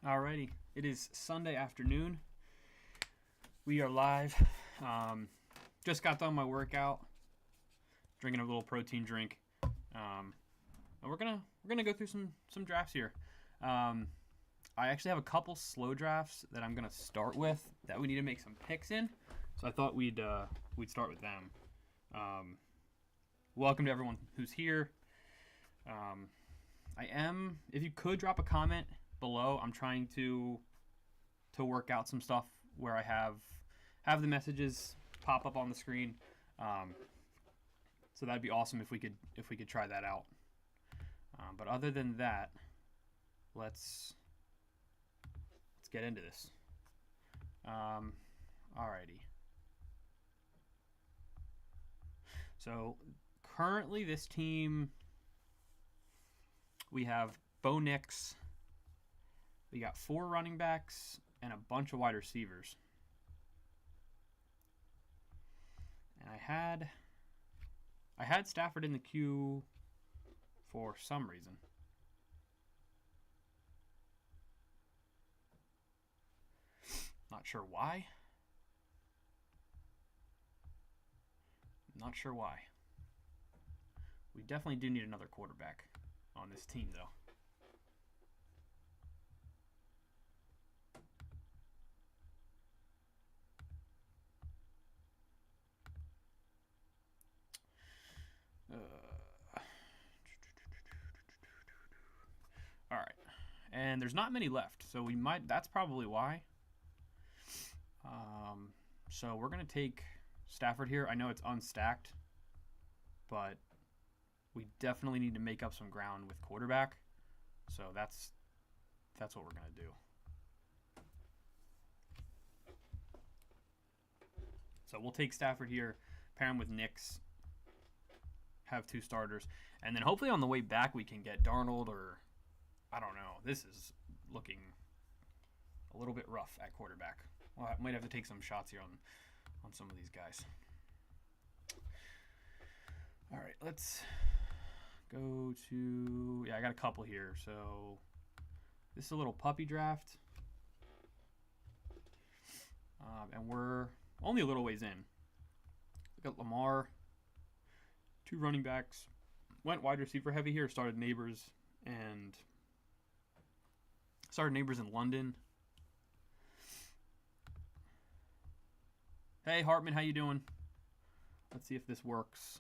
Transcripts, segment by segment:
Alrighty, it is Sunday afternoon. We are live. Just got done my workout, drinking a little protein drink, and we're gonna go through some drafts here. I actually have a couple slow drafts that I'm gonna start with that we need to make some picks in. So I thought we'd start with them. Welcome to everyone who's here. If you could drop a comment below, I'm trying to work out some stuff where I have the messages pop up on the screen. So that'd be awesome if we could try that out. But other than that, let's get into this. Alrighty. So currently this team, we have Bo Nix. We got 4 running backs and a bunch of wide receivers. And I had Stafford in the queue for some reason. Not sure why. Not sure why. We definitely do need another quarterback on this team, though. All right, and there's not many left, so that's probably why. So we're gonna take Stafford here. I know it's unstacked, but we definitely need to make up some ground with quarterback. So that's what we're gonna do. So we'll take Stafford here, pair him with Nix, have 2 starters, and then hopefully on the way back we can get Darnold, or I don't know. This is looking a little bit rough at quarterback. Well, I might have to take some shots here on some of these guys. All right, let's go to... Yeah, I got a couple here. So this is a little puppy draft. And we're only a little ways in. We got Lamar, 2 running backs. Went wide receiver heavy here. Started Neighbors in London. Hey, Hartman, how you doing? Let's see if this works.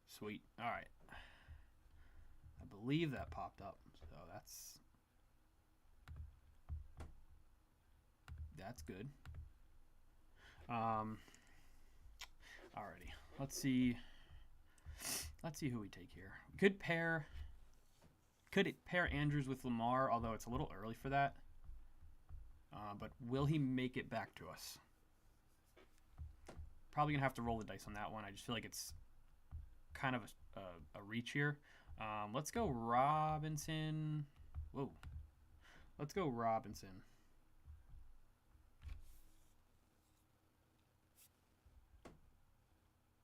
Sweet. All right. I believe that popped up. So that's good. Alrighty. Let's see who we take here. We could pair Andrews with Lamar, although it's a little early for that. But will he make it back to us? Probably going to have to roll the dice on that one. I just feel like it's kind of a reach here. Let's go Robinson. Whoa. Let's go Robinson.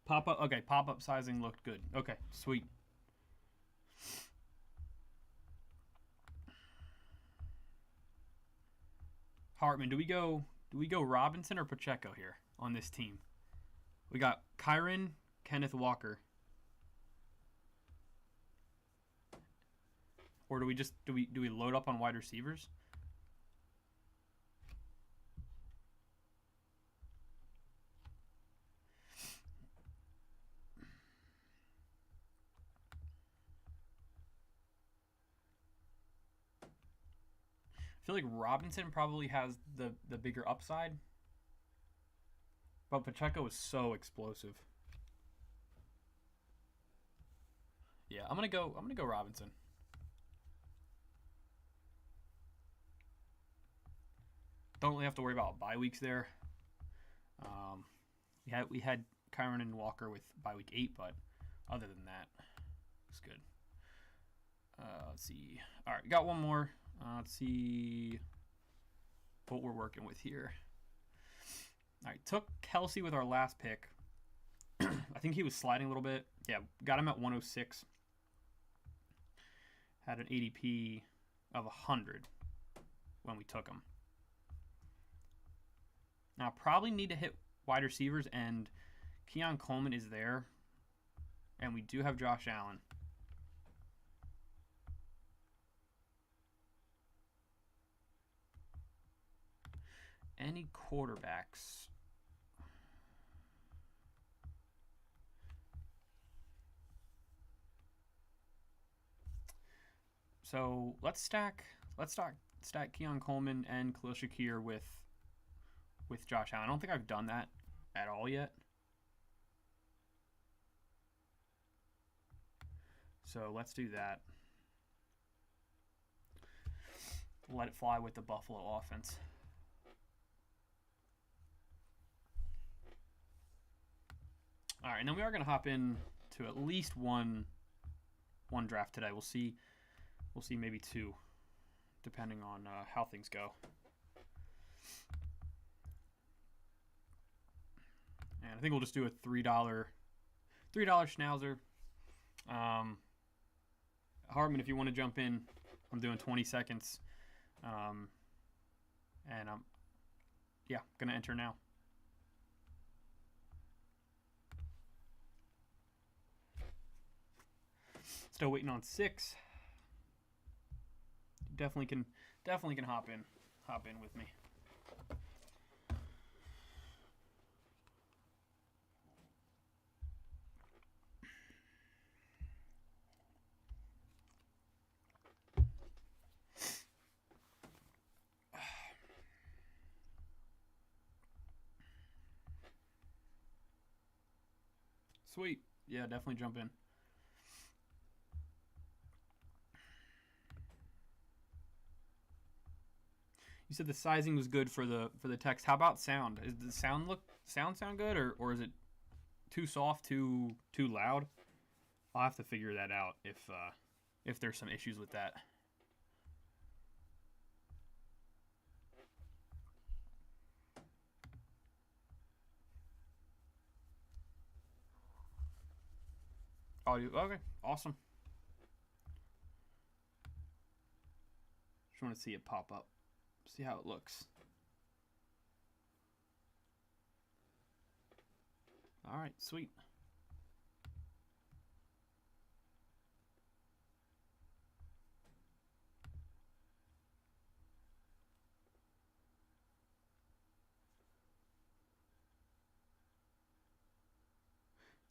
Pop-up. Okay, pop-up sizing looked good. Okay, sweet. Hartman, do we go Robinson or Pacheco here on this team? We got Kyron, Kenneth Walker. Or do we load up on wide receivers? I feel like Robinson probably has the bigger upside, but Pacheco is so explosive. Yeah, I'm gonna go Robinson. Don't really have to worry about bye weeks there. We had Kyron and Walker with bye week 8, but other than that, it's good. Let's see. All right, got one more. Let's see what we're working with here. All right, took Kelsey with our last pick. I think he was sliding a little bit. Yeah, got him at 106. had an ADP of 100 when we took him. Now, probably need to hit wide receivers, and Keon Coleman is there. And we do have Josh Allen. Any quarterbacks? So let's stack Keon Coleman and Khalil Shakir with Josh Allen. I don't think I've done that at all yet. So let's do that. Let it fly with the Buffalo offense. All right, and then we are going to hop in to at least one draft today. We'll see maybe two, depending on how things go. And I think we'll just do a $3 schnauzer. Hartman, if you want to jump in, I'm doing 20 seconds. And I'm going to enter now. Still waiting on 6. Definitely can hop in with me. Sweet. Yeah, definitely jump in. You said the sizing was good for the text. How about sound? Is the sound good, or is it too soft, too loud? I'll have to figure that out if there's some issues with that. Audio. Okay, awesome. Just want to see it pop up. See how it looks. All right, sweet.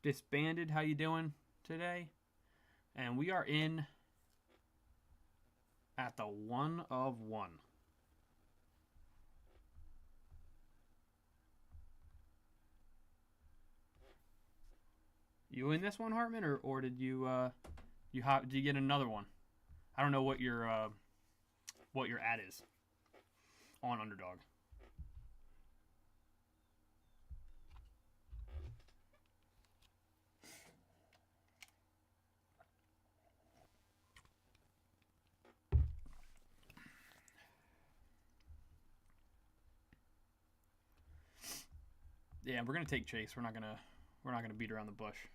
Disbanded, how you doing today? And we are in at the 1 of 1. You in this one, Hartman, or did you did you get another one? I don't know what your ad is on Underdog. Yeah, we're gonna take Chase. We're not gonna beat around the bush.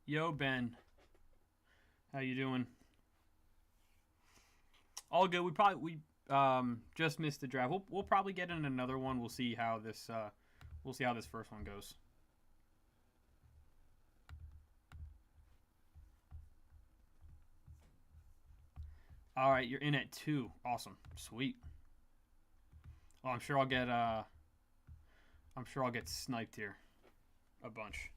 Yo, Ben. How you doing? All good. We just missed the draft. We'll probably get in another one. We'll see how this first one goes. All right, you're in at 2. Awesome. Sweet. Oh, I'm sure I'll get sniped here a bunch.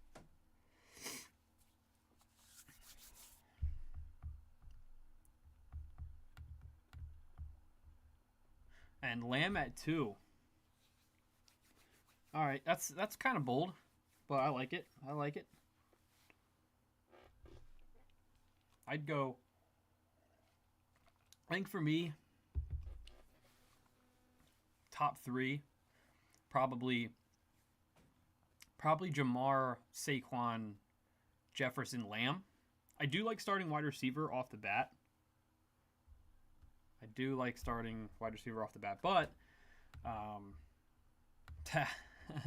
And Lamb at 2. All right, that's kind of bold, but I like it. I'd go. I think for me, top 3, probably Jamar, Saquon, Jefferson, Lamb. I do like starting wide receiver off the bat. I do like starting wide receiver off the bat, but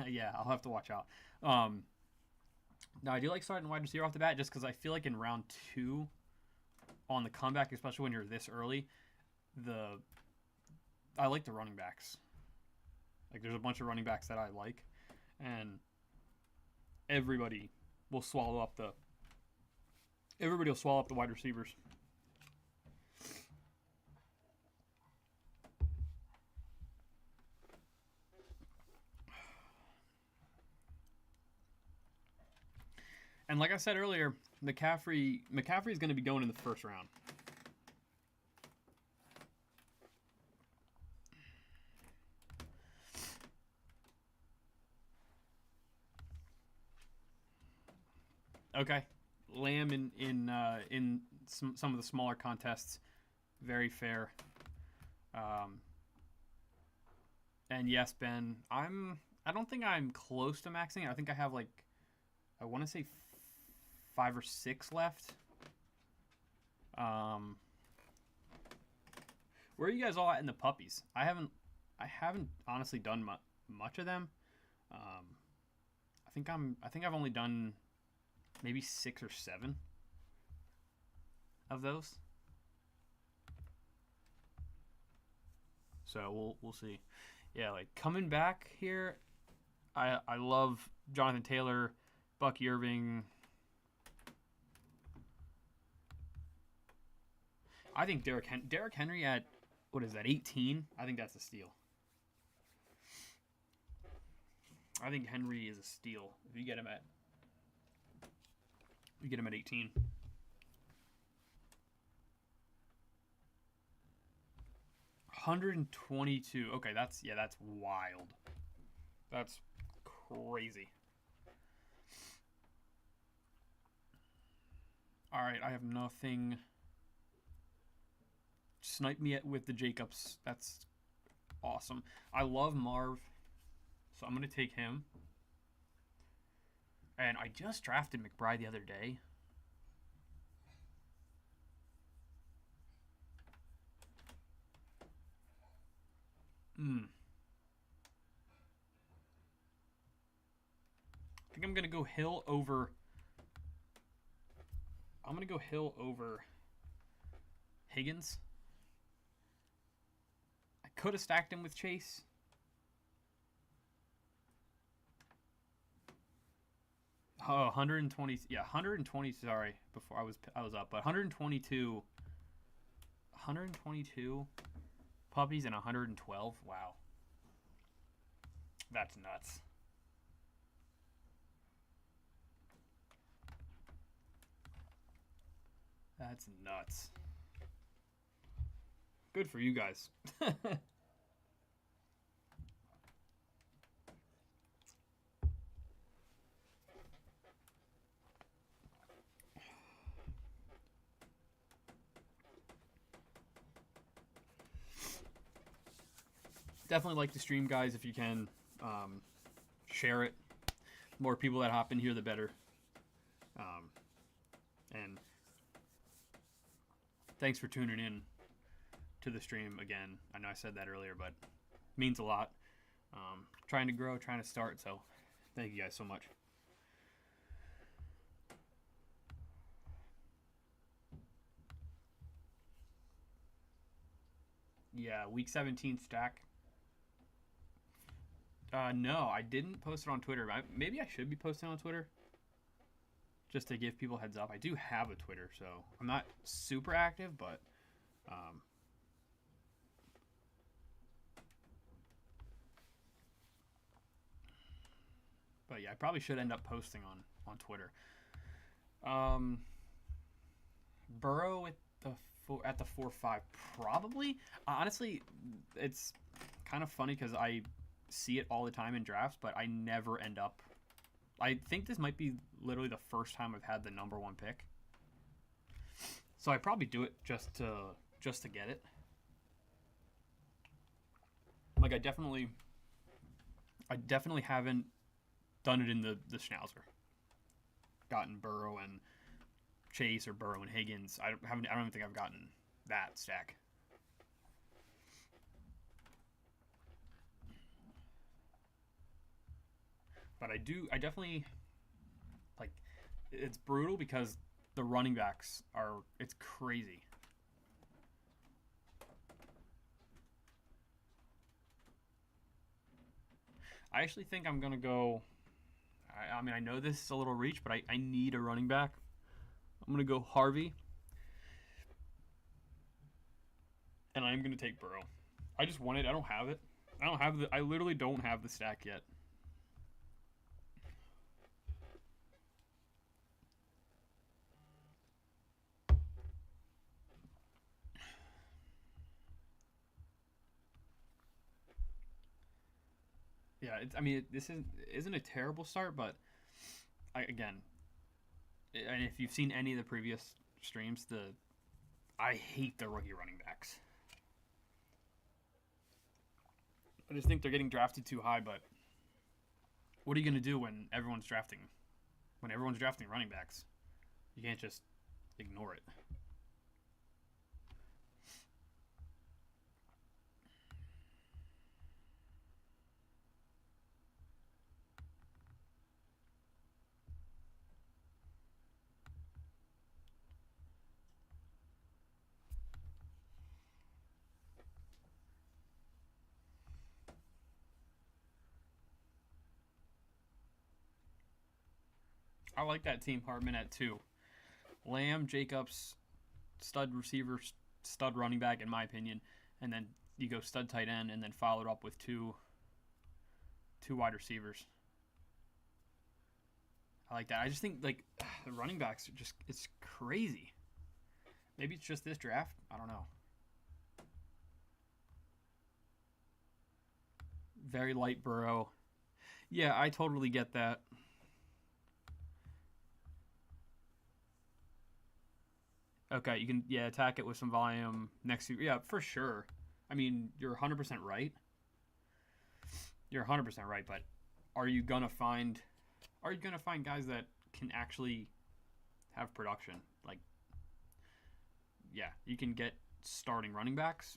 yeah, I'll have to watch out. No, I do like starting wide receiver off the bat just because I feel like in round 2 on the comeback, especially when you're this early, I like the running backs. Like there's a bunch of running backs that I like, and everybody will swallow up the wide receivers. And like I said earlier, McCaffrey is going to be going in the first round. Okay, Lamb in some of the smaller contests, very fair. And yes, Ben, I don't think I'm close to maxing. I think I have like, I want to say 5 or 6 left. Where are you guys all at in the puppies? I haven't honestly done much of them. I think I've only done maybe 6 or 7 of those. So we'll see. Yeah, like coming back here, I love Jonathan Taylor, Bucky Irving. I think Derrick Henry at, what is that, 18? I think that's a steal. I think Henry is a steal if you get him at 18. $122. Okay, that's wild. That's crazy. All right, I have nothing. Snipe me with the Jacobs. That's awesome. I love Marv, so I'm going to take him. And I just drafted McBride the other day. I think I'm going to go Hill over. I'm going to go Hill over Higgins. I could have stacked him with Chase. Oh, 120. Yeah, 120. Sorry, before I was up, but 122 puppies and 112. Wow, that's nuts. That's nuts. Good for you guys. Definitely like the stream, guys, if you can. Share it. The more people that hop in here, the better. And thanks for tuning in to the stream again. I know I said that earlier, but it means a lot. Trying to grow, trying to start, so thank you guys so much. Yeah, week 17 stack. No, I didn't post it on Twitter. Maybe I should be posting on Twitter just to give people heads up. I do have a Twitter, so I'm not super active, but yeah, I probably should end up posting on Twitter. Burrow at the 4-5, probably. Honestly, it's kind of funny because I see it all the time in drafts, but I never end up. I think this might be literally the first time I've had the number 1 pick, so I probably do it just to get it. Like I definitely haven't done it in the Schnauzer. Gotten Burrow and Chase or Burrow and Higgins. I don't even think I've gotten that stack. But I definitely like. It's brutal because the running backs are. It's crazy. I actually think I'm gonna go. I mean, I know this is a little reach, but I need a running back. I'm gonna go Harvey, and I'm gonna take Burrow. I just want it. I don't have it. I don't have the. I literally don't have the stack yet. Yeah, I mean, this isn't a terrible start, but again, and if you've seen any of the previous streams, I hate the rookie running backs. I just think they're getting drafted too high. But what are you gonna do when everyone's drafting? When everyone's drafting running backs, you can't just ignore it. I like that team Hartman at 2. Lamb, Jacobs, stud receiver, stud running back, in my opinion, and then you go stud tight end, and then follow it up with two wide receivers. I like that. I just think like the running backs are just it's crazy. Maybe it's just this draft. I don't know. Very light Burrow. Yeah, I totally get that. Okay, you can attack it with some volume next to for sure. I mean, you're 100% right. You're 100% right, but are you going to find guys that can actually have production? Like yeah, you can get starting running backs.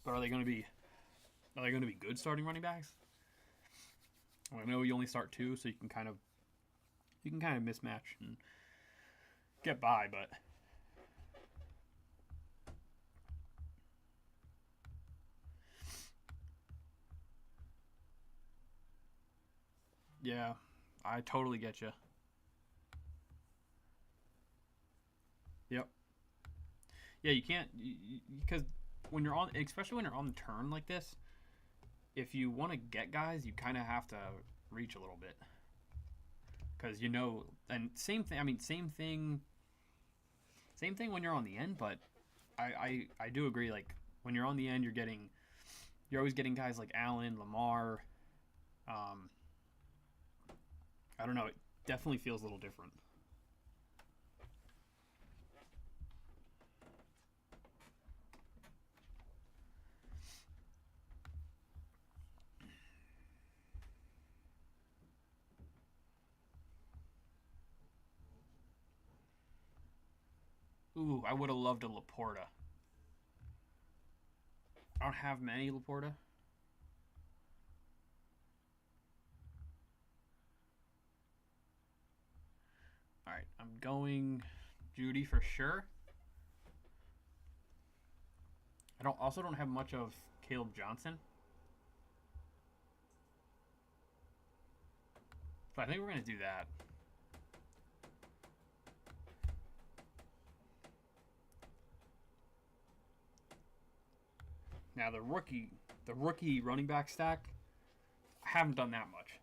But are they going to be good starting running backs? Well, I know you only start 2, so you can kind of mismatch and get by, but yeah, I totally get you. Yep. Yeah, you can't because when you're on, especially when you're on the turn like this, if you want to get guys, you kind of have to reach a little bit because and same thing. I mean, same thing when you're on the end, but I do agree. Like when you're on the end, you're always getting guys like Allen, Lamar. I don't know. It definitely feels a little different. Ooh, I would have loved a Laporta. I don't have many Laporta. All right, I'm going Judy for sure. I also don't have much of Caleb Johnson. So I think we're going to do that. Now the rookie running back stack, I haven't done that much.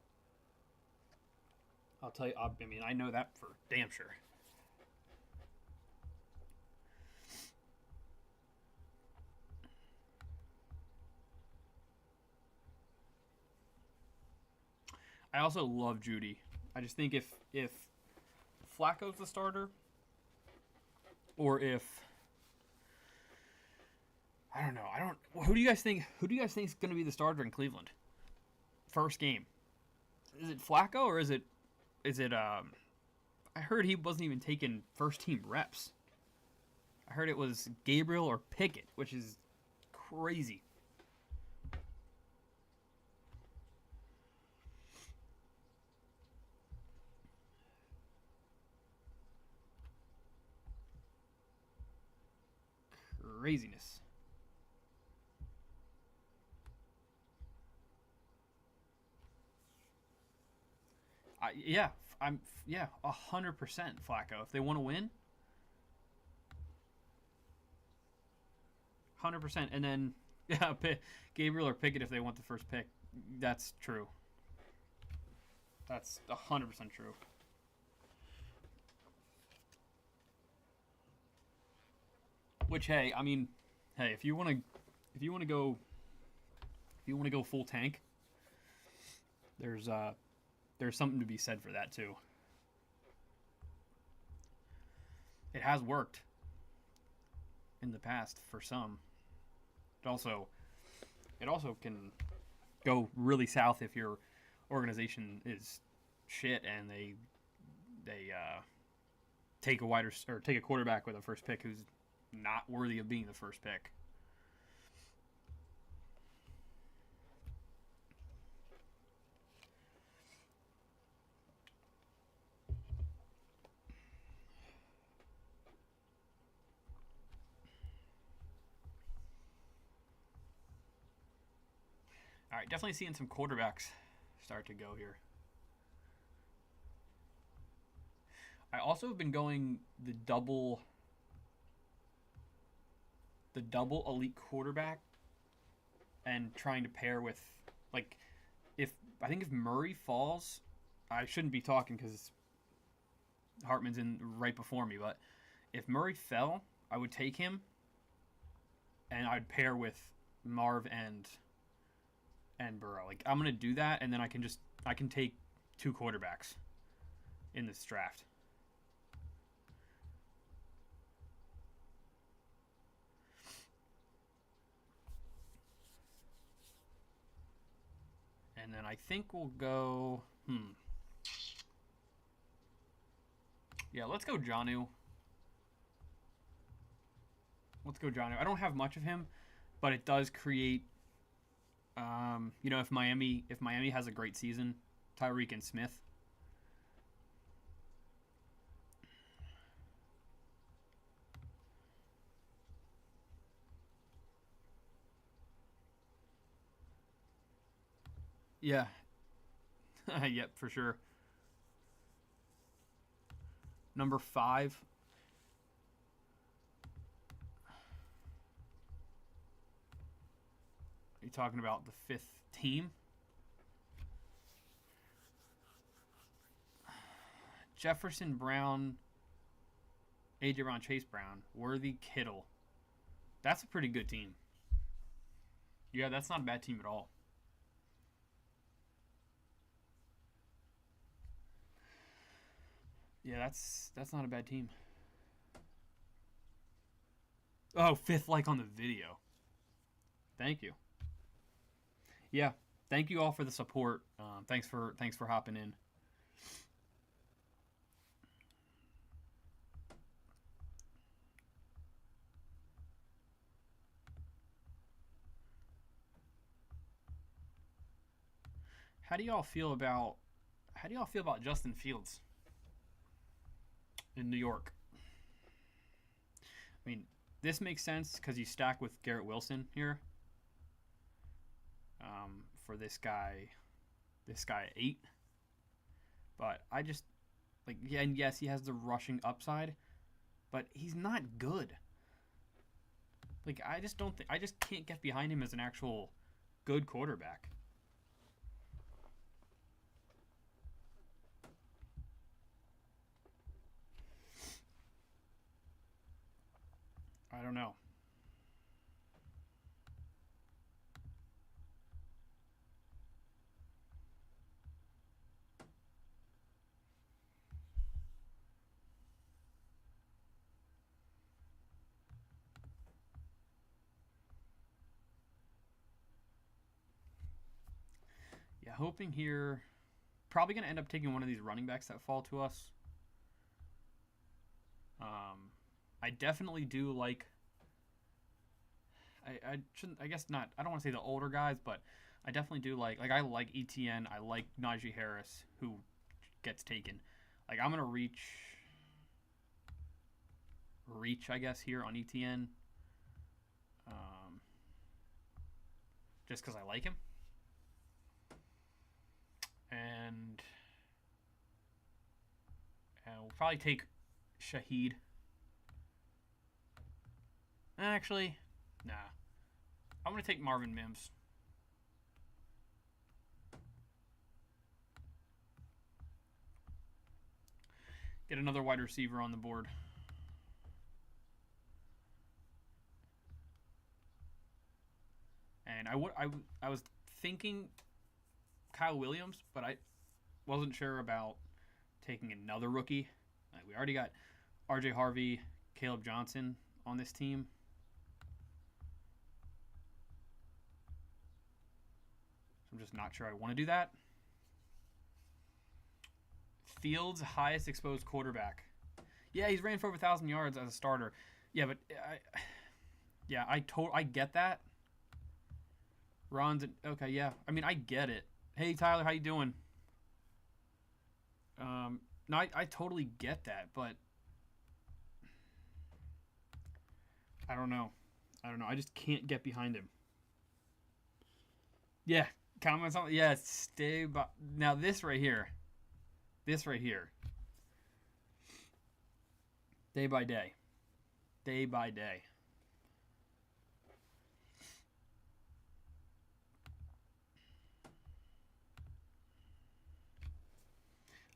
I'll tell you. I mean, I know that for damn sure. I also love Judy. I just think if Flacco's the starter, or if I don't know. Who do you guys think? Who do you guys think is going to be the starter in Cleveland? First game. Is it Flacco or is it? I heard he wasn't even taking first team reps. I heard it was Gabriel or Pickett, which is crazy. craziness. Yeah, I'm 100% Flacco. If they want to win, 100%. And then yeah, Gabriel or Pickett if they want the first pick. That's true. That's 100% true. Which hey, I mean, hey, if you want to go full tank, there's something to be said for that too. It has worked in the past for some. It also can go really south if your organization is shit and they take a quarterback with a first pick who's not worthy of being the first pick. All right, definitely seeing some quarterbacks start to go here. I also have been going the double elite quarterback and trying to pair with, like, if Murray falls, I shouldn't be talking because Hartman's in right before me, but if Murray fell, I would take him and I'd pair with Marv and Burrow. Like, I'm gonna do that, and then I can take two quarterbacks in this draft. And then I think we'll go. Yeah, let's go Jonnu. I don't have much of him, but it does create. If Miami has a great season, Tyreek and Smith. Yeah. Yep, for sure. Number 5. Are you talking about the 5th team? Jefferson, Brown, A.J. Brown, Chase Brown, Worthy, Kittle. That's a pretty good team. Yeah, that's not a bad team at all. Yeah, that's not a bad team. Oh, 5th like on the video. Thank you. Yeah, thank you all for the support. Thanks for hopping in. How do y'all feel about Justin Fields in New York? I mean, this makes sense because you stack with Garrett Wilson here. For this guy at 8. But I just and yes, he has the rushing upside, but he's not good. I just can't get behind him as an actual good quarterback. I don't know. Yeah, hoping here. Probably going to end up taking one of these running backs that fall to us. I definitely do like. I shouldn't. I guess not. I don't want to say the older guys, but I definitely do like. I like ETN. I like Najee Harris, who gets taken. I'm gonna reach. I guess here on ETN. just because I like him. And we'll probably take Shaheed. Actually, nah. I'm going to take Marvin Mims. Get another wide receiver on the board. And I was thinking Kyle Williams, but I wasn't sure about taking another rookie. We already got R.J. Harvey, Caleb Johnson on this team. So I'm just not sure I want to do that. Fields' highest exposed quarterback. Yeah, he's ran for over 1,000 yards as a starter. Yeah, but I get that. Ron's okay. Yeah, I mean I get it. Hey Tyler, how you doing? No, I totally get that, but I don't know. I just can't get behind him. Yeah, comments on. Yeah, stay by. Now this right here. Day by day. Day by day.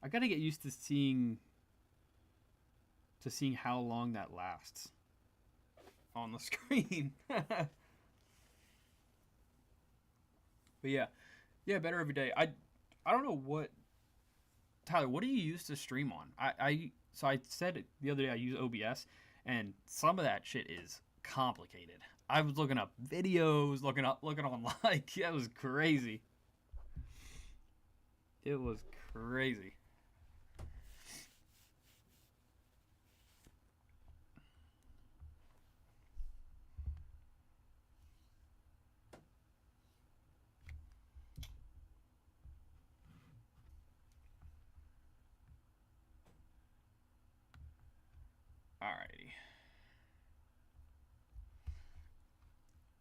I gotta get used to seeing how long that lasts on the screen. But yeah, better every day. I don't know what Tyler. What do you use to stream on? So I said the other day I use OBS, and some of that shit is complicated. I was looking up videos, looking online. That was crazy. It was crazy. Alrighty.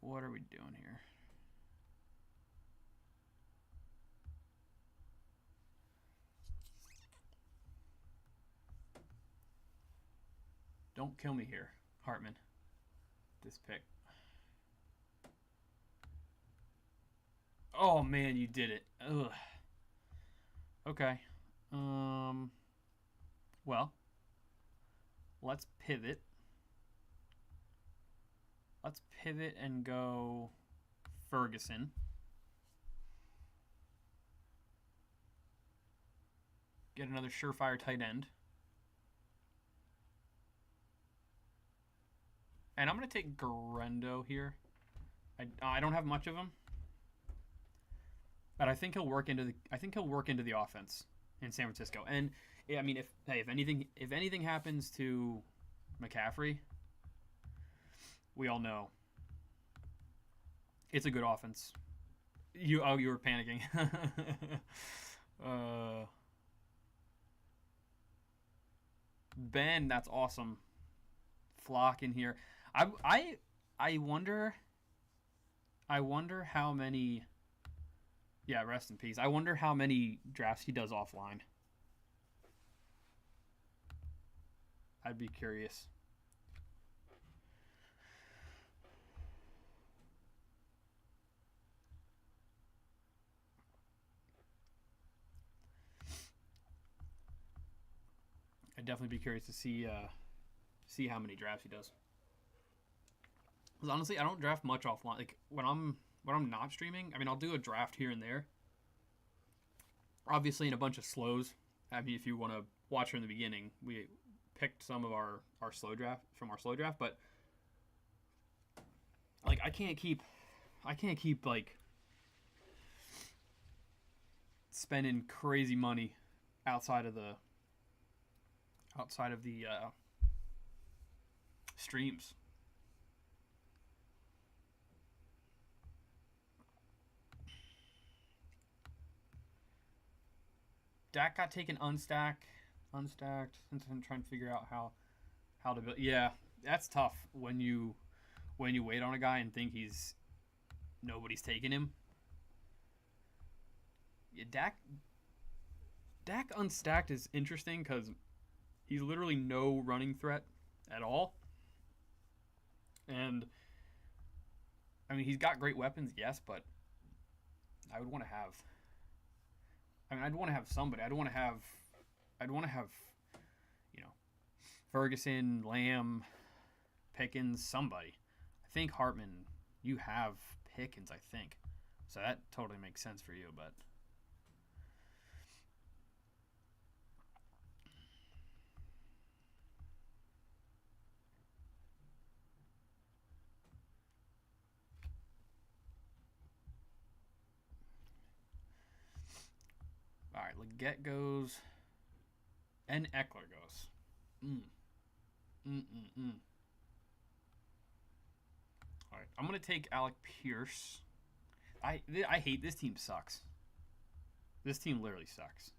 What are we doing here? Don't kill me here, Hartman. This pick. Oh man, you did it. Ugh. Okay. Well, let's pivot. Let's pivot and go Ferguson. Get another surefire tight end. And I'm going to take Garendo here. I don't have much of him. But I think he'll work into the offense in San Francisco. And I mean if anything happens to McCaffrey, we all know it's a good offense. You were panicking. Ben, that's awesome. Flock in here. I wonder how many. Yeah, rest in peace. I wonder how many drafts he does offline. I'd be curious. I'd definitely be curious to see how many drafts he does. Because honestly, I don't draft much offline. Like when I'm not streaming, I mean, I'll do a draft here and there. Obviously, in a bunch of slows. I mean, if you want to watch from the beginning, we picked some of our slow draft from our slow draft, but like I can't keep like spending crazy money outside of the streams. Dak got taken unstacked. Since I'm trying to figure out how to build. Yeah, that's tough when you wait on a guy and think he's nobody's taking him. Yeah, Dak unstacked is interesting because he's literally no running threat at all. And I mean, he's got great weapons, yes, but I would want to have. I mean, I'd want to have somebody. I'd want to have, you know, Ferguson, Lamb, Pickens, somebody. I think Hartman, you have Pickens, I think. So that totally makes sense for you, but. All right, Leggett goes, and Eckler goes. All right, I'm gonna take Alec Pierce. I hate this team. Sucks. This team literally sucks.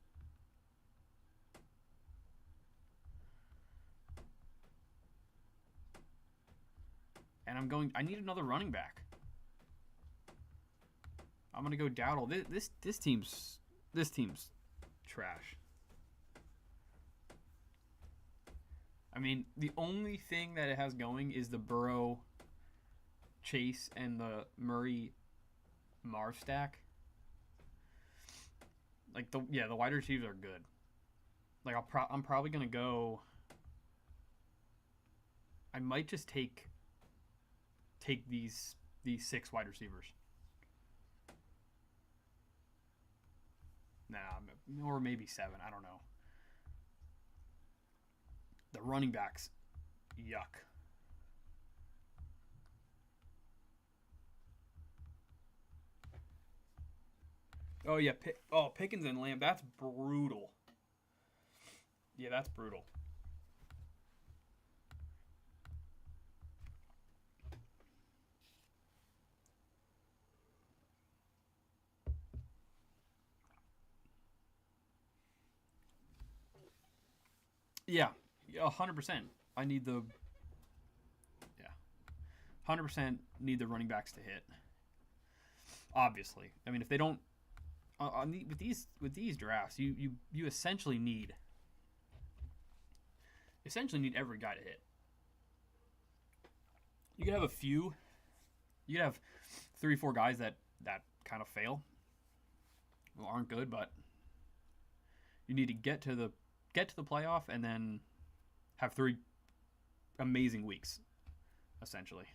And I need another running back. I'm gonna go Dowdle. This team's trash. I mean, the only thing that it has going is the Burrow, Chase, and the Murray Mar stack. Like the wide receivers are good. Like I'm probably gonna go. I might just take these 6 wide receivers. Nah, or maybe 7. I don't know. The running backs, yuck. Oh yeah, Pickens and Lamb. That's brutal. Yeah, that's brutal. Yeah, 100%. I need 100% need the running backs to hit. Obviously, I mean, if they don't, with these drafts, you essentially need every guy to hit. You could have a few. You could have 3-4 guys that kind of fail, well, aren't good, but you need to get to the playoff and then have 3 amazing weeks, essentially.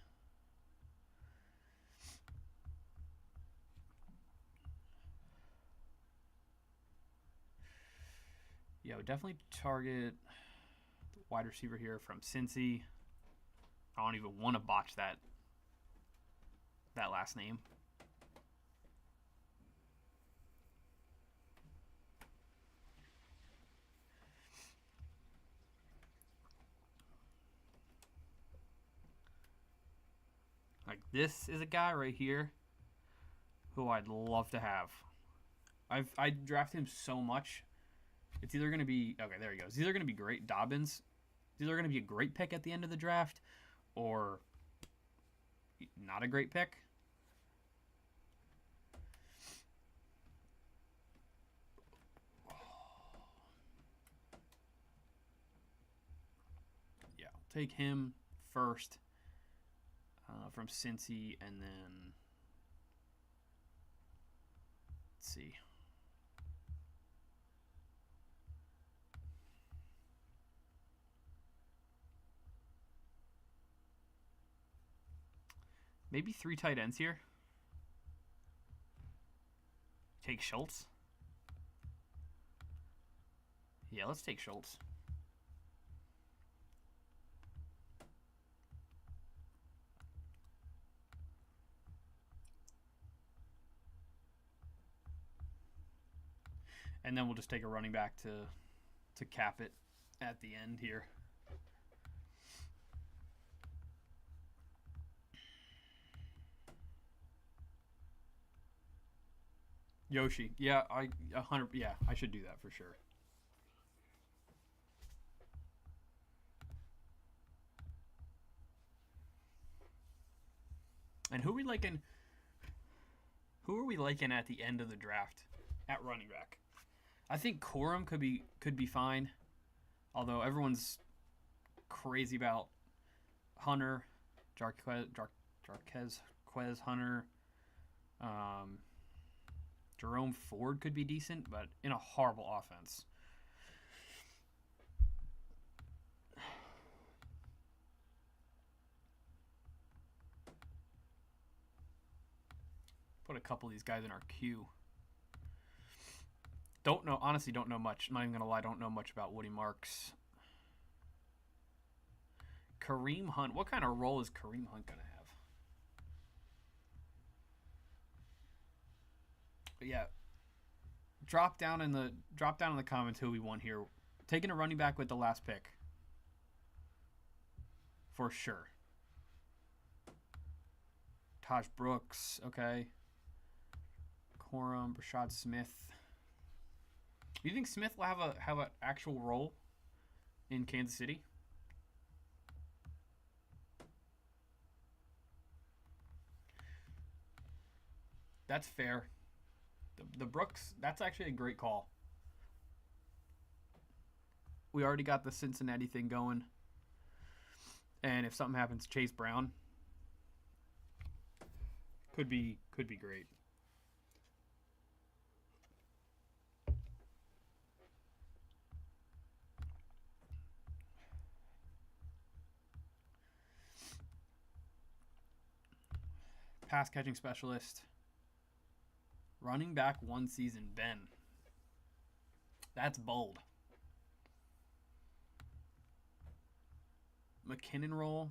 Yeah, would definitely target the wide receiver here from Cincy. I don't even want to botch that last name. Like, this is a guy right here who I'd love to have. I draft him so much. It's either going to be, okay, there he goes. It's either going to be great Dobbins. It's either going to be a great pick at the end of the draft or not a great pick. Yeah, I'll take him first from Cincy, and then let's see. Maybe 3 tight ends here. Take Schultz. Yeah, let's take Schultz. And then we'll just take a running back to cap it at the end here. Yoshi. Yeah, I should do that for sure. And who we liking? Who are we liking at the end of the draft at running back? I think Corum could be fine, although everyone's crazy about Hunter, Jarquez Hunter. Jerome Ford could be decent, but in a horrible offense. Put a couple of these guys in our queue. Honestly don't know much. I'm not even going to lie, don't know much about Woody Marks. Kareem Hunt. What kind of role is Kareem Hunt going to have? But yeah. Drop down in the comments who we want here. Taking a running back with the last pick. For sure. Taj Brooks, okay. Corum, Rashad Smith. Do you think Smith will have an actual role in Kansas City? That's fair. The Brooks, that's actually a great call. We already got the Cincinnati thing going. And if something happens to Chase Brown, could be great. Pass catching specialist. Running back 1 season, Ben. That's bold. McKinnon role.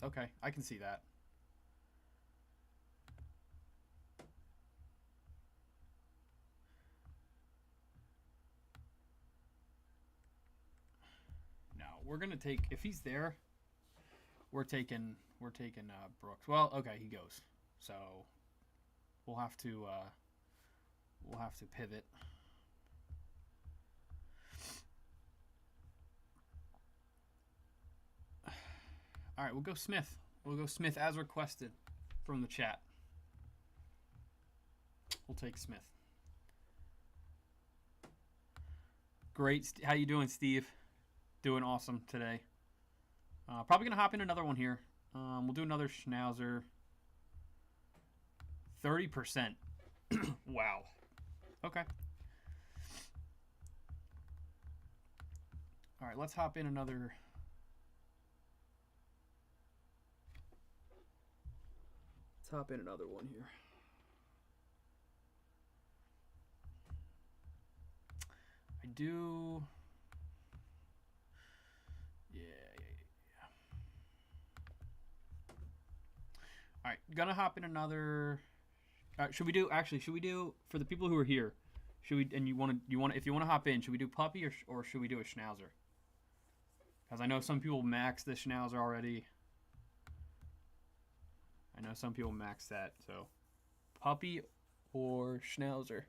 Okay, I can see that. No, we're gonna take, if he's there, we're taking Brooks. Well, okay, he goes. So we'll have to pivot. All right, we'll go Smith. We'll go Smith as requested from the chat. We'll take Smith. Great. How you doing, Steve? Doing awesome today. Probably going to hop in another one here. We'll do another Schnauzer. 30%. Wow. Okay. All right, let's hop in another. Let's hop in another one here. I do. Yeah. All right, gonna hop in another. Should we do for the people who are here? Should we? And if you want to hop in, should we do puppy or should we do a Schnauzer? Because I know some people max the Schnauzer already. I know some people max that. So, puppy or Schnauzer?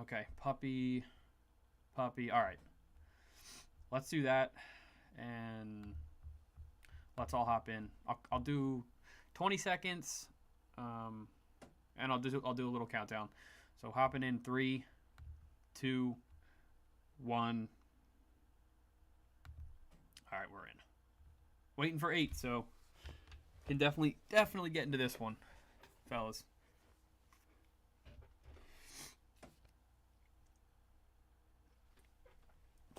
Okay, puppy. All right. Let's do that, and let's all hop in. I'll do 20 seconds, and I'll do a little countdown. So hopping in 3, 2, 1. All right, we're in. Waiting for 8, so can definitely get into this one, fellas.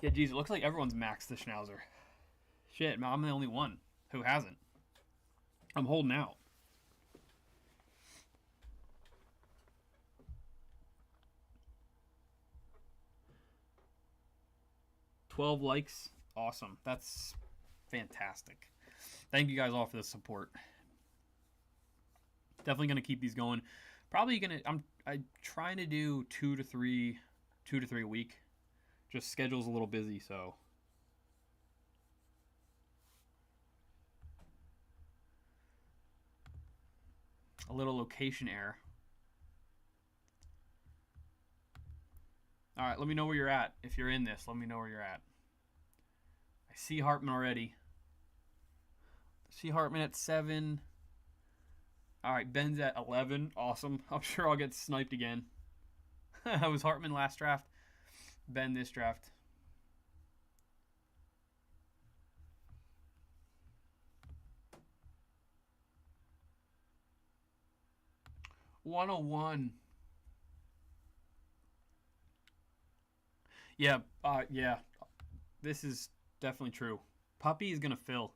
Yeah, geez, it looks like everyone's maxed the Schnauzer. Shit, man, I'm the only one who hasn't. I'm holding out. $12 likes. Awesome. That's fantastic. Thank you guys all for the support. Definitely going to keep these going. Probably going to, I'm trying to do 2 to 3 a week. Just schedule's a little busy, so. A little location error. All right, let me know where you're at. If you're in this, let me know where you're at. I see Hartman already. I see Hartman at 7. All right, Ben's at 11. Awesome. I'm sure I'll get sniped again. I was Hartman last draft. Ben this draft. $101. Yeah, yeah. This is definitely true. Puppy is gonna fill.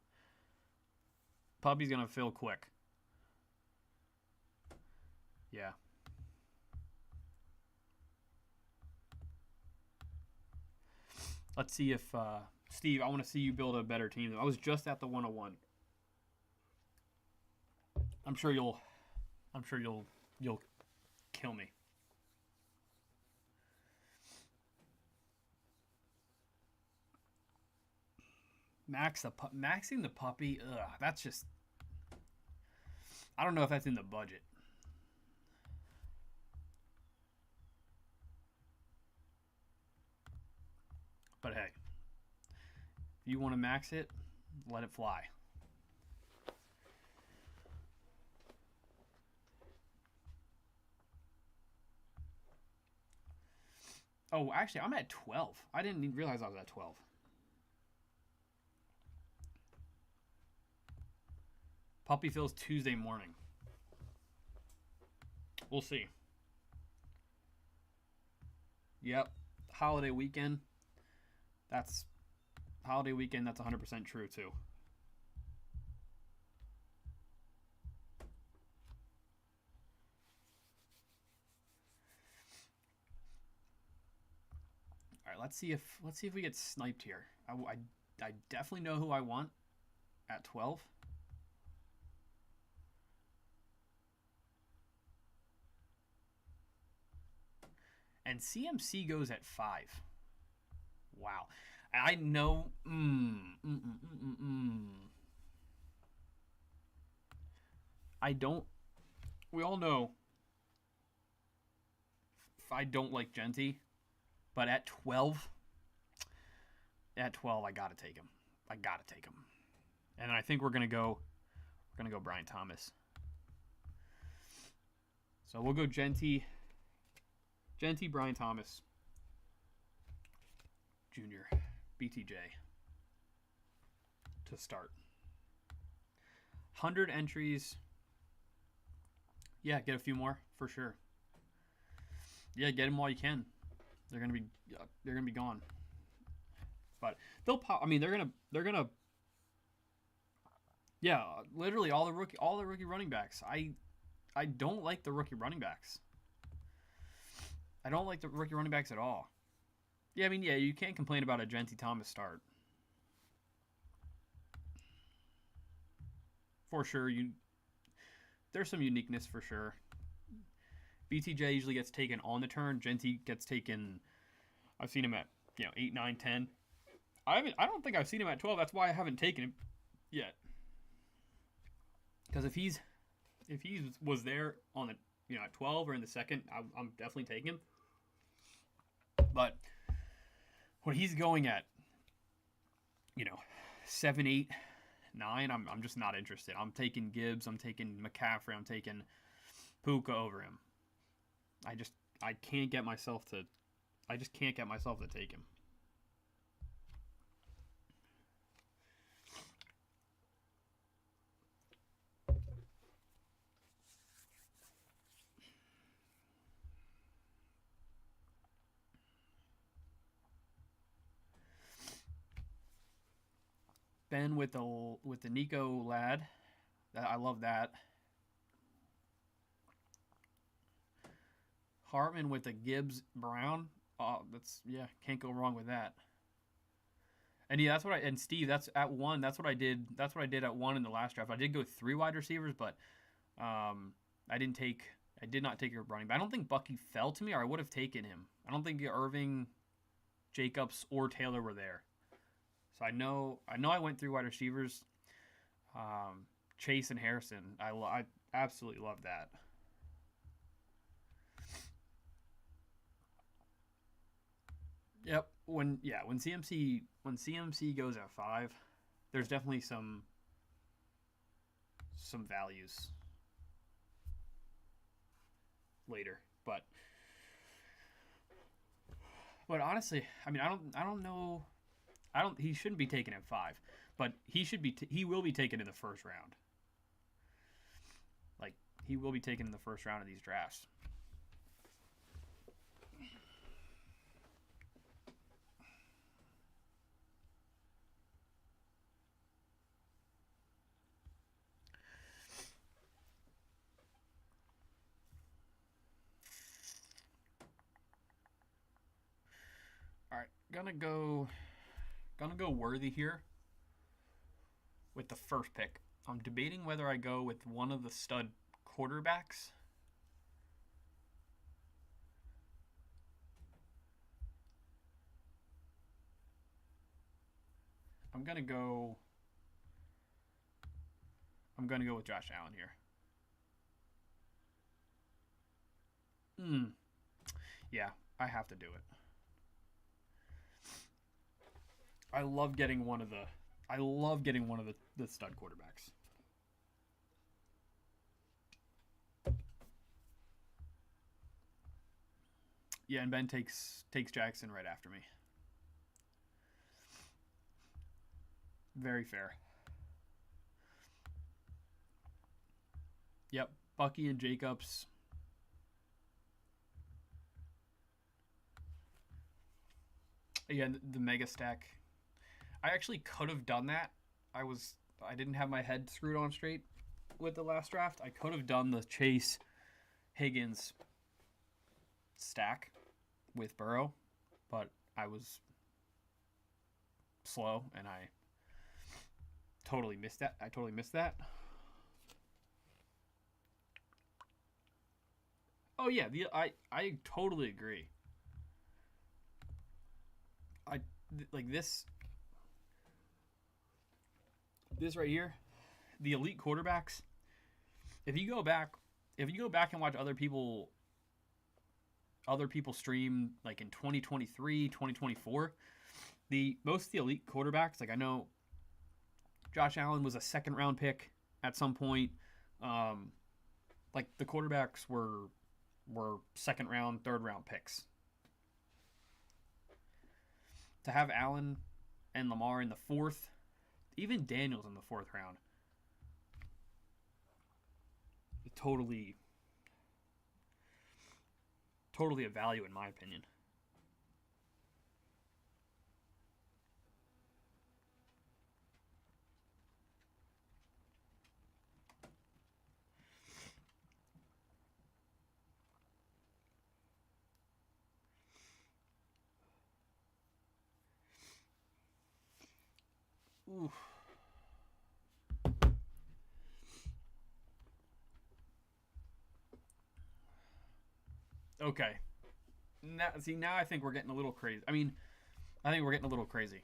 Puppy's gonna fill quick. Yeah. Let's see if Steve. I want to see you build a better team. I was just at the 101. I'm sure you'll. I'm sure you'll kill me. Maxing the puppy. Ugh, that's just. I don't know if that's in the budget. But hey, if you want to max it, let it fly. Oh, actually, I'm at 12. I didn't even realize I was at 12. Puppy fills Tuesday morning. We'll see. Yep. Holiday weekend. That's 100% true too. All right, let's see if we get sniped here. I definitely know who I want at 12. And CMC goes at 5. Wow. I know. I don't. We all know. I don't like Genty, but at 12, I gotta take him. And I think we're gonna go Brian Thomas. So we'll go Genty, Brian Thomas, Jr., BTJ to start. 100 entries. Yeah, get a few more for sure. Yeah, get them while you can. They're gonna be gone. But they'll pop. I mean, they're gonna. Yeah, literally all the rookie running backs. I don't like the rookie running backs. I don't like the rookie running backs at all. Yeah, I mean, yeah, you can't complain about a Genty Thomas start. For sure, there's some uniqueness for sure. BTJ usually gets taken on the turn. Genty gets taken. I've seen him at 8, 9, 10. I don't think I've seen him at 12. That's why I haven't taken him yet. Because if he was there on the at 12 or in the second, I'm definitely taking him. But when he's going at 7, 8, 9, I'm just not interested. I'm taking Gibbs. I'm taking McCaffrey. I'm taking Puka over him. I can't get myself to take him. Ben with the Nico lad. I love that. Hartman with the Gibbs Brown. Can't go wrong with that. And yeah, and Steve, that's at 1. That's what I did at 1 in the last draft. I did go 3 wide receivers, but I did not take your running back. I don't think Bucky fell to me, or I would have taken him. I don't think Irving, Jacobs, or Taylor were there. So I know I went 3 wide receivers. Chase and Harrison. I absolutely love that. Yep. When CMC goes at 5, there's definitely some values. later. But honestly, I mean, I don't know. He shouldn't be taken at 5, but he will be taken in the first round. Like, he will be taken in the first round of these drafts. All right, gonna go worthy here with the first pick. I'm debating whether I go with one of the stud quarterbacks. I'm gonna go with Josh Allen here. Yeah, I have to do it. I love getting one of the stud quarterbacks. Yeah, and Ben takes Jackson right after me. Very fair. Yep, Bucky and Jacobs. Again, the mega stack. I actually could have done that. I didn't have my head screwed on straight with the last draft. I could have done the Chase Higgins stack with Burrow, but I was slow and I totally missed that. Oh yeah, I totally agree. Like this right here, the elite quarterbacks. If you go back and watch other people stream like in 2023, 2024, most of the elite quarterbacks, like I know Josh Allen was a second round pick at some point. Like the quarterbacks were second round, third round picks. To have Allen and Lamar in the 4th, even Daniels in the 4th round, totally a value in my opinion. Oof. Okay. Now I think we're getting a little crazy. I think we're getting a little crazy.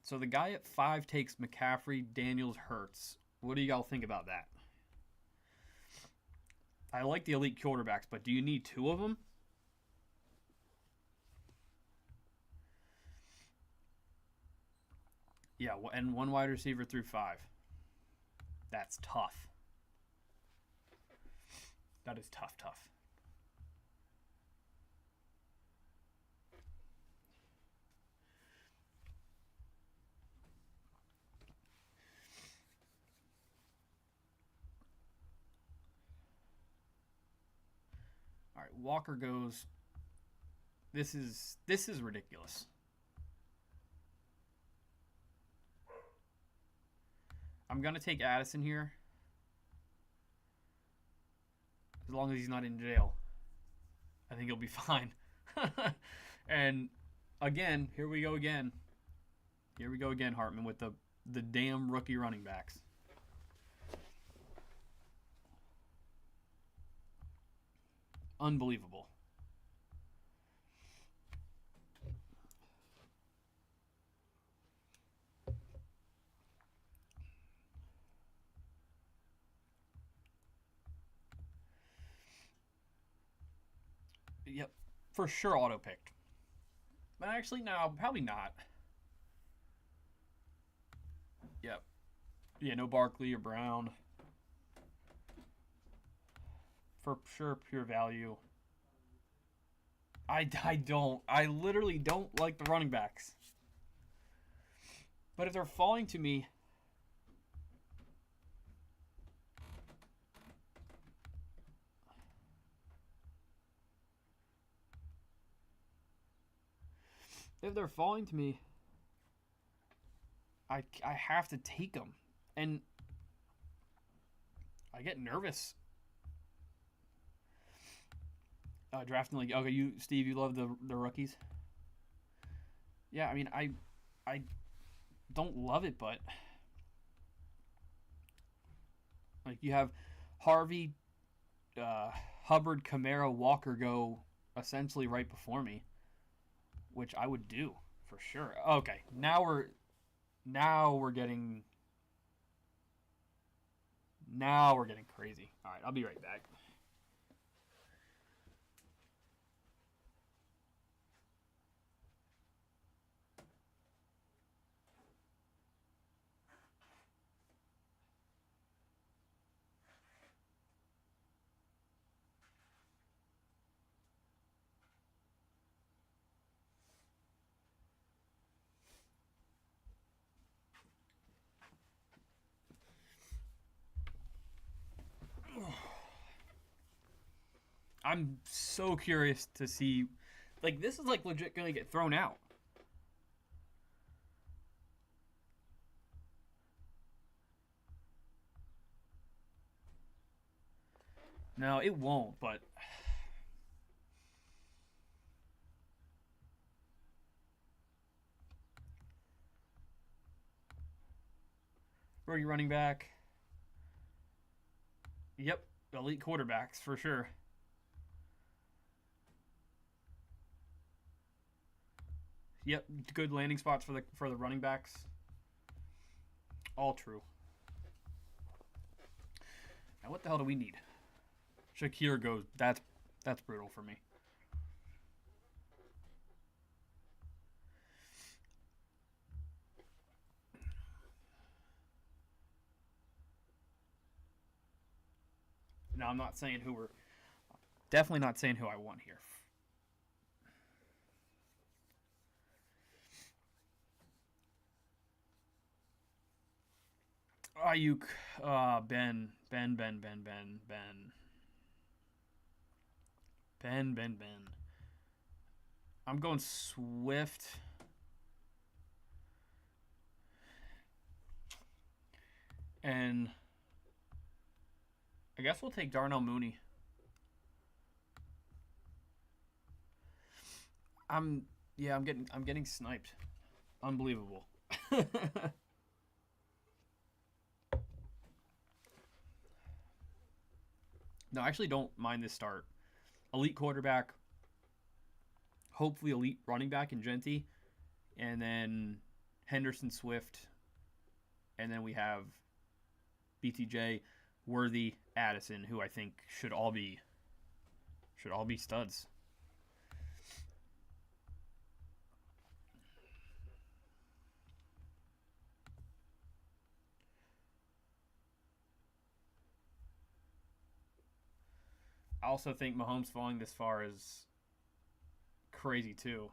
So the guy at 5 takes McCaffrey, Daniels, Hurts. What do y'all think about that? I like the elite quarterbacks, but do you need 2 of them? Yeah, and 1 wide receiver through 5. That's tough. That is tough. All right, Walker goes. This is ridiculous. I'm gonna take Addison here, as long as he's not in jail. I think he'll be fine. And again, here we go again, Hartman, with the damn rookie running backs. Unbelievable. Yep, for sure auto-picked. But actually, no, probably not. Yep. Yeah, no Barkley or Brown. for sure pure value. I don't. I literally don't like the running backs. But if they're falling to me, if they're falling to me, I have to take them, and I get nervous. Drafting like okay, you Steve, you love the rookies. Yeah, I mean I don't love it, but like you have Harvey, Hubbard, Kamara, Walker go essentially right before me, which I would do for sure. Okay, now we're getting crazy. All right, I'll be right back. I'm so curious to see. Like, this is like legit gonna get thrown out. No, it won't, but. Rookie running back. Yep, elite quarterbacks for sure. Yep, good landing spots for the running backs. All true. Now what the hell do we need? Shakir goes. That's brutal for me. Now I'm not saying who we're. Definitely not saying who I want here. Ayuk, Ben. I'm going Swift. And I guess we'll take Darnell Mooney. I'm getting sniped. Unbelievable. No, I actually don't mind this start. Elite quarterback, hopefully elite running back in Genty, and then Henderson, Swift, and then we have BTJ, Worthy, Addison, who I think should all be studs. I also think Mahomes falling this far is crazy too.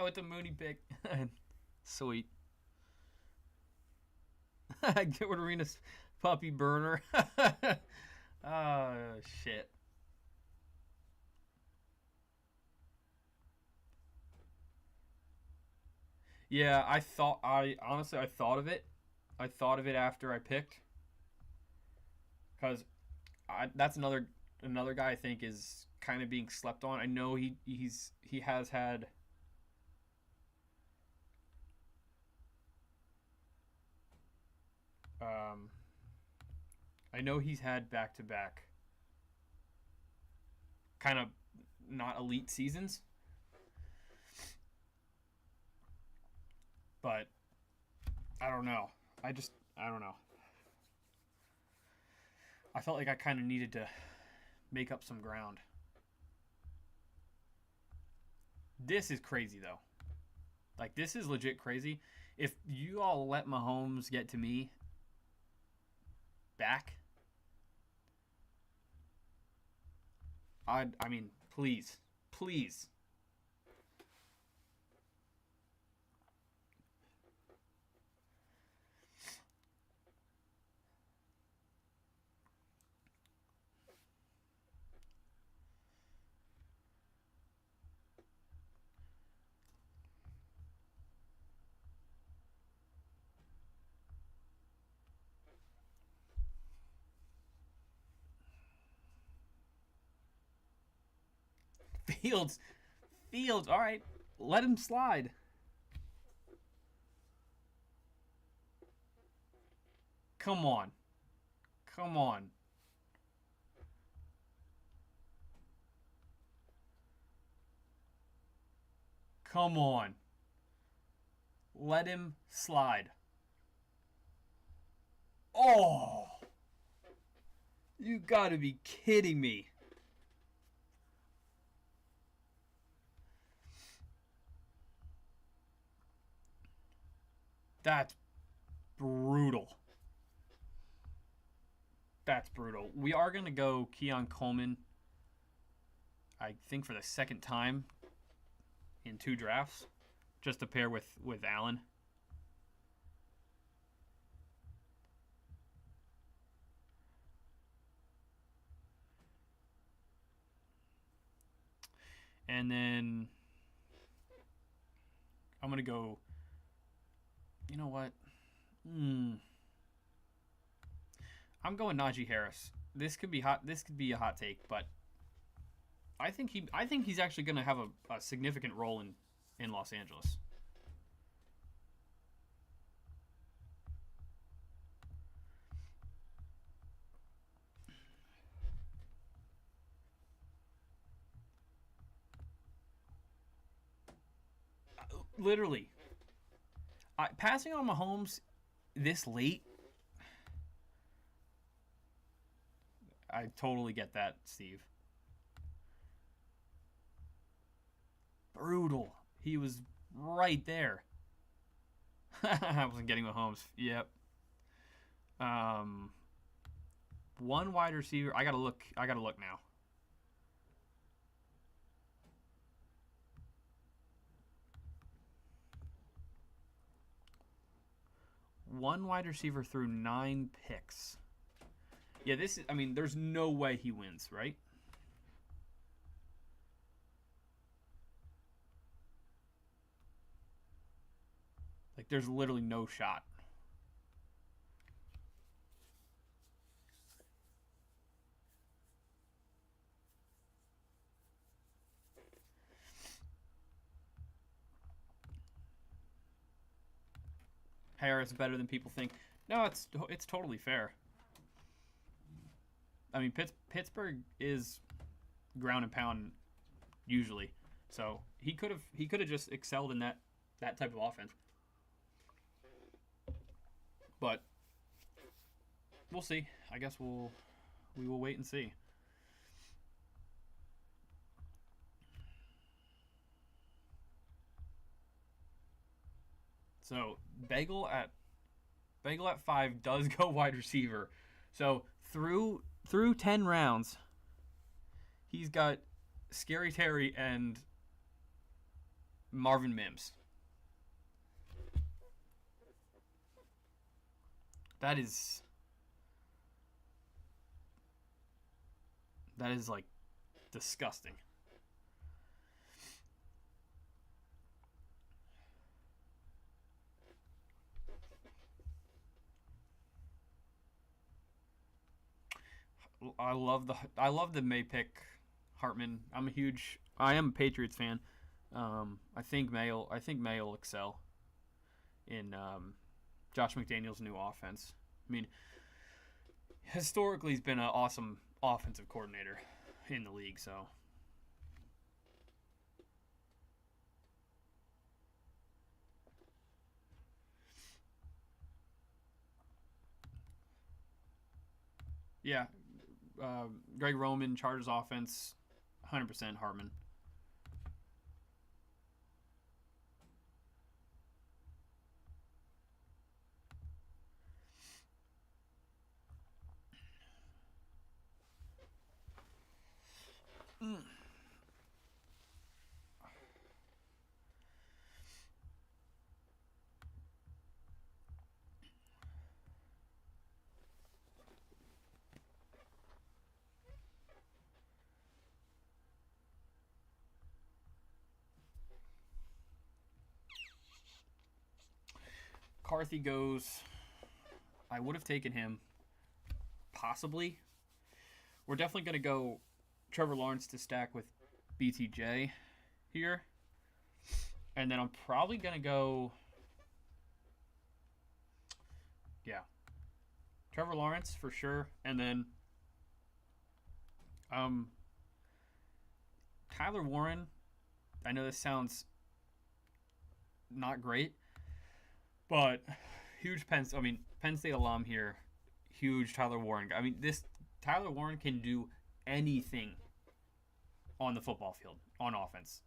With the Mooney pick. Sweet. Get rid of Arena's puppy burner. Oh, shit. Yeah, I thought of it. I thought of it after I picked. Because that's another guy I think is kind of being slept on. I know he has had. Um, I know he's had back to back kind of not elite seasons. But I don't know. I don't know. I felt like I kind of needed to make up some ground. This is crazy, though. Like, this is legit crazy. If you all let Mahomes get to me back, I mean, please. Please. Fields. Fields. All right. Let him slide. Come on. Come on. Come on. Let him slide. Oh. You gotta be kidding me. That's brutal. That's brutal. We are going to go Keon Coleman, I think, for the second time in 2 drafts, just to pair with Allen. And then I'm going to go, you know what? I'm going Najee Harris. This could be hot. This could be a hot take, but I think he's actually going to have a significant role in Los Angeles. Literally, passing on Mahomes this late, I totally get that, Steve. Brutal. He was right there. I wasn't getting Mahomes. Yep. One wide receiver. I gotta look now. One wide receiver through 9 picks. Yeah, this is. I mean, there's no way he wins, right? Like, there's literally no shot. Harris better than people think. No, it's totally fair. I mean, Pittsburgh is ground and pound usually, so he could have just excelled in that type of offense. But we'll see. I guess we will wait and see. So Bagel at 5 does go wide receiver. So through 10 rounds, he's got Scary Terry and Marvin Mims. That is like disgusting. I love the May pick, Hartman. I am a Patriots fan. I think May will excel in Josh McDaniels' new offense. I mean, historically he's been an awesome offensive coordinator in the league, so Yeah. Greg Roman, Chargers offense, 100% Hartman. Carthy goes. I would have taken him, possibly. We're definitely going to go Trevor Lawrence to stack with BTJ here. And then I'm probably going to go. Yeah. Trevor Lawrence for sure. And then um, Tyler Warren. I know this sounds not great, but huge Penn State alum here. Huge Tyler Warren. I mean, this Tyler Warren can do anything on the football field on offense.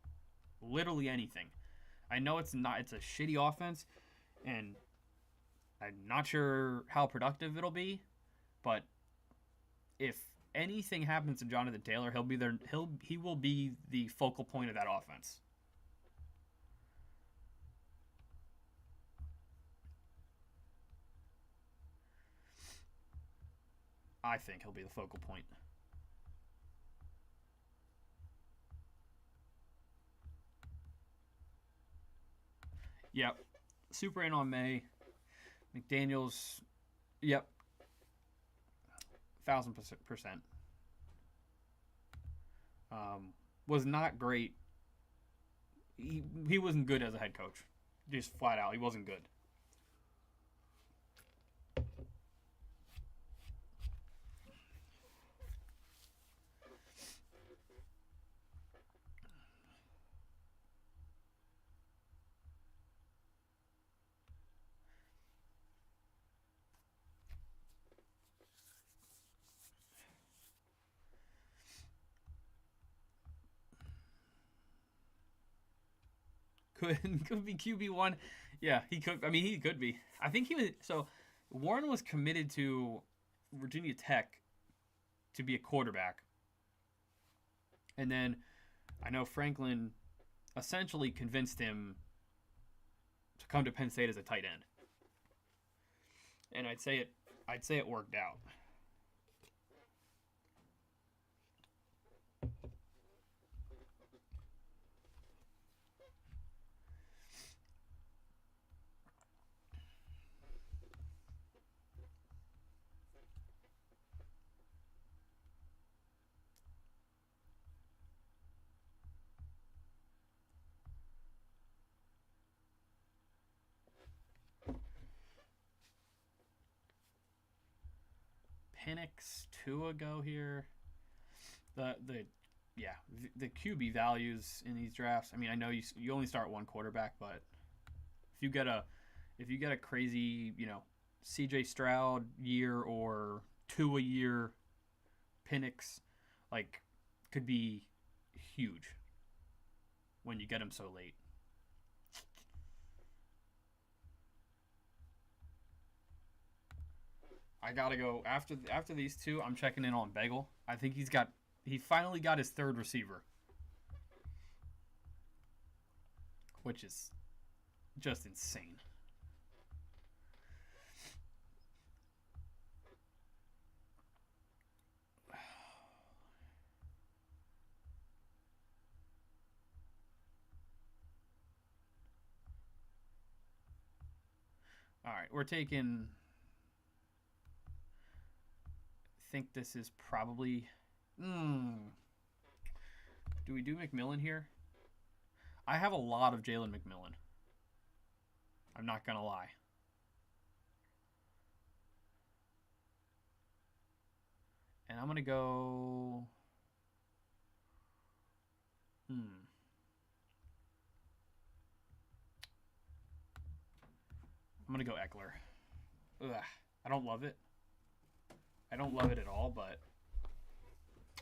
Literally anything. I know it's a shitty offense, and I'm not sure how productive it'll be, but if anything happens to Jonathan Taylor, he'll be there. He will be the focal point of that offense. I think he'll be the focal point. Yep. Super in on May. McDaniels. Yep. 1,000%. Was not great. He wasn't good as a head coach. Just flat out, he wasn't good. Could be QB1. Yeah, he could. I mean, he could be. I think he was. So Warren was committed to Virginia Tech to be a quarterback, and then I know Franklin essentially convinced him to come to Penn State as a tight end, and I'd say it worked out. Penix Tua go here. The yeah, the QB values in these drafts. I mean, I know you only start one quarterback, but if you get a crazy, CJ Stroud year or Tua year, Penix, like, could be huge when you get him so late. I gotta go after these two. I'm checking in on Bagel. I think he finally got his third receiver, which is just insane. All right, we're taking. I think this is probably. Do we do McMillan here? I have a lot of Jalen McMillan. I'm not gonna lie. And I'm gonna go. I'm gonna go Eckler. Ugh, I don't love it. I don't love it at all, but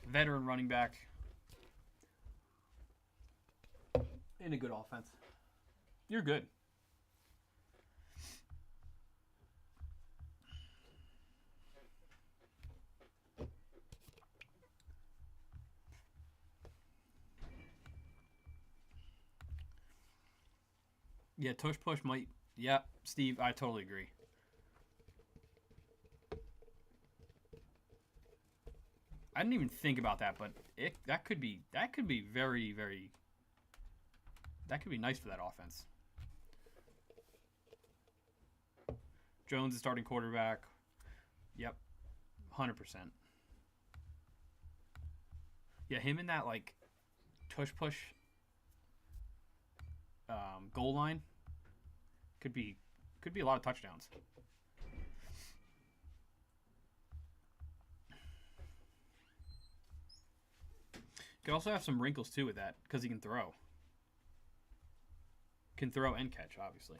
veteran running back in a good offense. You're good. Yeah, tush push might. Yeah, Steve, I totally agree. I didn't even think about that, but that could be very that could be nice for that offense. Jones is starting quarterback. Yep, 100%. Yeah, him in that like tush push goal line could be a lot of touchdowns. Could also have some wrinkles too with that because he can throw. Can throw and catch, obviously.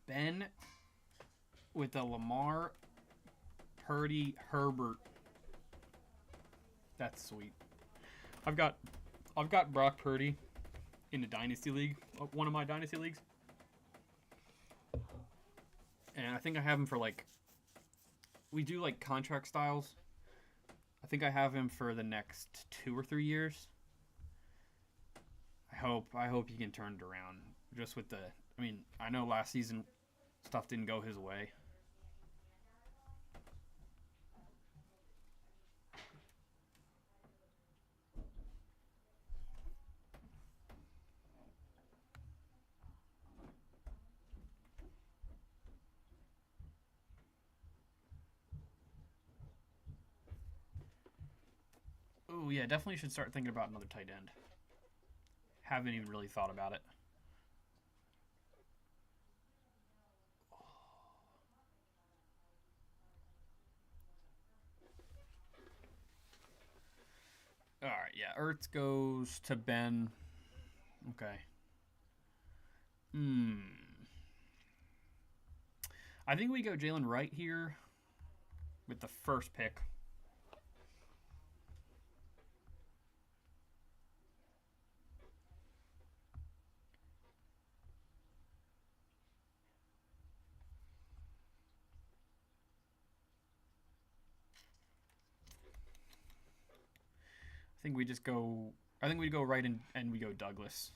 Ben with the Lamar, Purdy, Herbert. That's sweet. I've got Brock Purdy in the dynasty league, one of my dynasty leagues, and I think I have him for like. We do like contract styles. I think I have him for the next 2 or 3 years. I hope he can turn it around. Just with the, I mean, I know last season stuff didn't go his way. Oh yeah, definitely should start thinking about another tight end. Haven't even really thought about it. All right, yeah. Ertz goes to Ben. Okay. I think we go Jalen Wright here with the first pick. I think we just go. I think we go right and we go Douglas.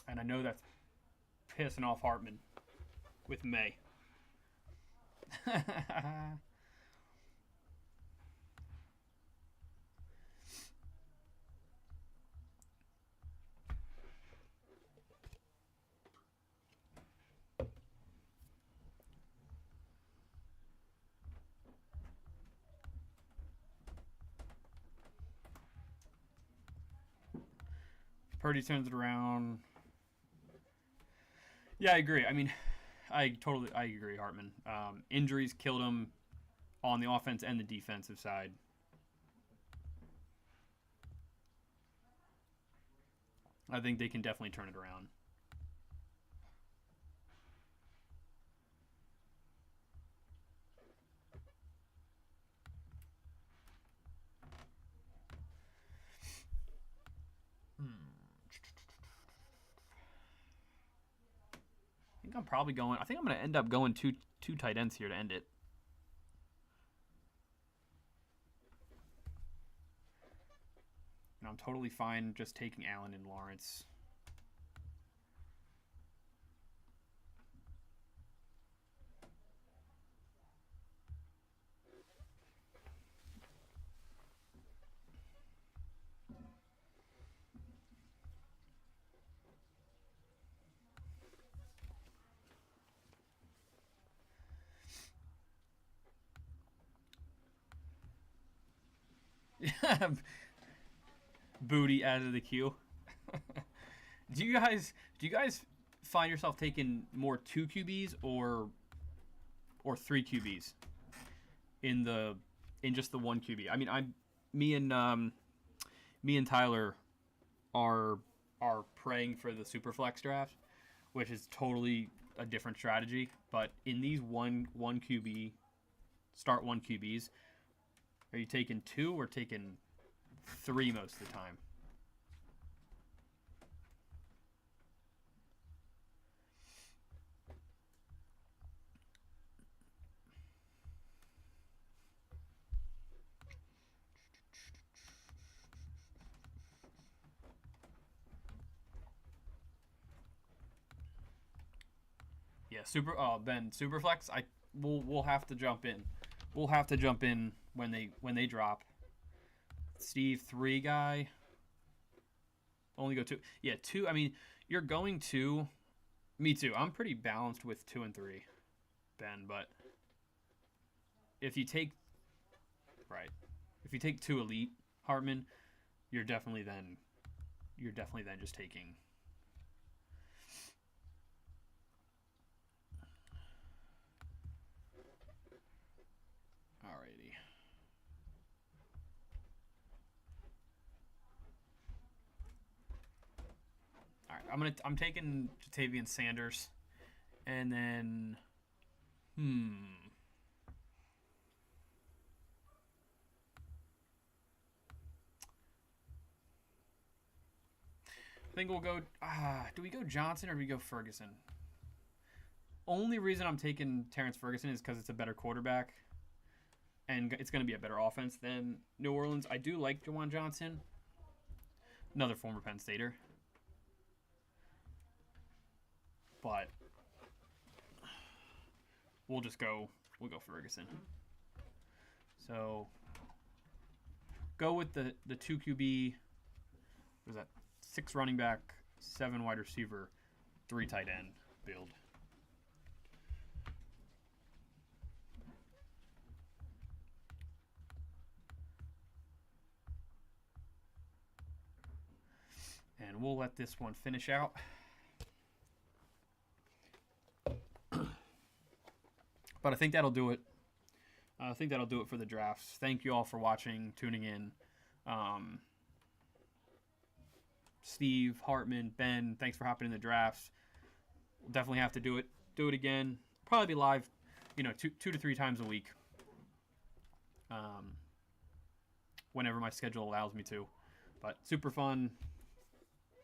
And I know that's pissing off Hartman with May. Purdy turns it around. Yeah, I agree. I mean, I agree, Hartman. Injuries killed him on the offense and the defensive side. I think they can definitely turn it around. I think I'm going to end up going two tight ends here to end it. And I'm totally fine just taking Allen and Lawrence. Booty added to the queue. Do you guys find yourself taking more 2 QBs or 3 QBs in just the 1 QB? I mean, me and Tyler are praying for the Superflex draft, which is totally a different strategy. But in these one QB start 1 QBs, are you taking 2 or taking 3 most of the time? Yeah, Ben, Superflex. We'll have to jump in. We'll have to jump in when they drop. Steve 3 guy. Only go 2. Yeah, 2. I mean, you're going 2. Me too. I'm pretty balanced with 2 and 3, Ben. But if you take right, if you take 2 elite Hartman, you're definitely then just taking. Alrighty. All right, I'm taking Jatavian Sanders, and then I think we'll go. Do we go Johnson or do we go Ferguson? Only reason I'm taking Terrence Ferguson is because it's a better quarterback, and it's going to be a better offense than New Orleans. I do like Jawan Johnson, another former Penn Stater, but we'll go Ferguson. So go with the 2 QB. What was that? 6 running back, 7 wide receiver, 3 tight end build. And we'll let this one finish out. But I think that'll do it. I think that'll do it for the drafts. Thank you all for watching, tuning in. Steve, Hartman, Ben, thanks for hopping in the drafts. We'll definitely have to do it again. Probably be live, 2 to 3 times a week. Whenever my schedule allows me to. But super fun.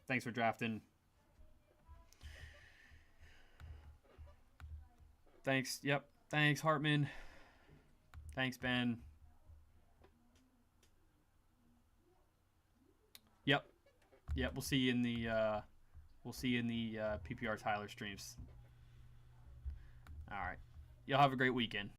Thanks for drafting. Thanks. Yep. Thanks, Hartman. Thanks, Ben. Yep. Yep. We'll see you in the PPR Tyler streams. All right. Y'all have a great weekend.